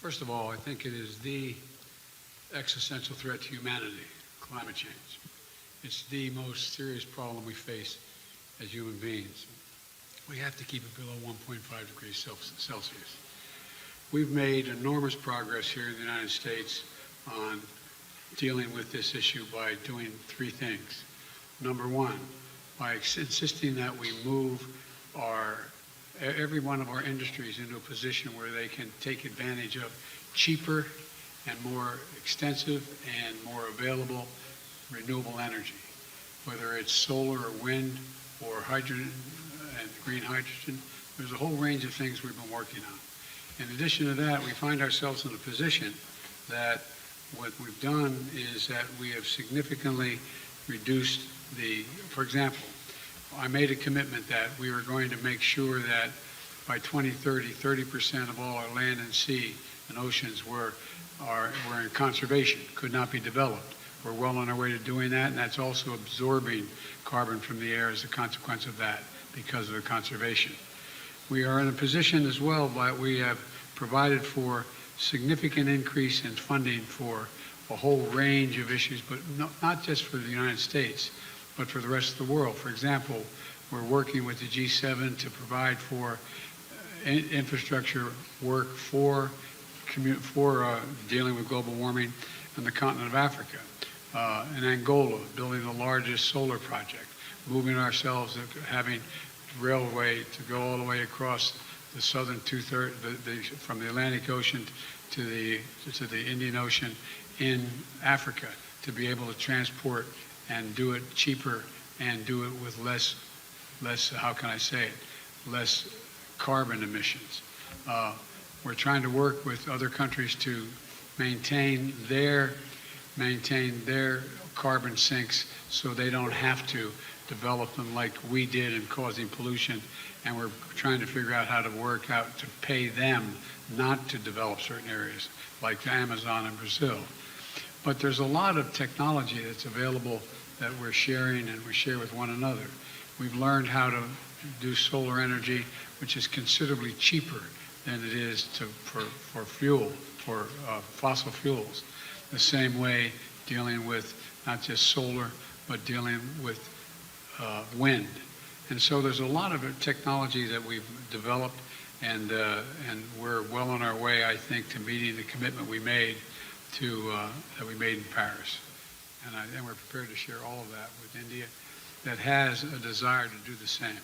First of all, I think it is the existential threat to humanity, climate change. It's the most serious problem we face as human beings. We have to keep it below 1.5 degrees Celsius. We've made enormous progress here in the United States on dealing with this issue by doing three things. Number one, by insisting that we move every one of our industries into a position where they can take advantage of cheaper and more extensive and more available renewable energy, whether it's solar or wind or hydrogen and green hydrogen. There's a whole range of things we've been working on. In addition to that, we find ourselves in a position that what we've done is that we have significantly reduced for example, I made a commitment that we were going to make sure that by 2030, 30% of all our land and sea and oceans were in conservation, could not be developed. We're well on our way to doing that, and that's also absorbing carbon from the air as a consequence of that because of the conservation. We are in a position as well that we have provided for significant increase in funding for a whole range of issues, but not just for the United States, but for the rest of the world. For example, we're working with the G7 to provide for infrastructure work for dealing with global warming on the continent of Africa. In Angola, building the largest solar project, moving ourselves, having railway to go all the way across the southern two-thirds, from the Atlantic Ocean to the Indian Ocean in Africa, to be able to transport and do it cheaper and do it with less, how can I say it, less carbon emissions. We're trying to work with other countries to maintain their carbon sinks so they don't have to develop them like we did in causing pollution, and we're trying to figure out how to work out to pay them not to develop certain areas like the Amazon and Brazil. But there's a lot of technology that's available that we're sharing and we share with one another. We've learned how to do solar energy, which is considerably cheaper than it is for fossil fuels. The same way dealing with not just solar, but dealing with wind. And so there's a lot of technology that we've developed, and we're well on our way, I think, to meeting the commitment we made that we made in Paris. And we're prepared to share all of that with India that has a desire to do the same.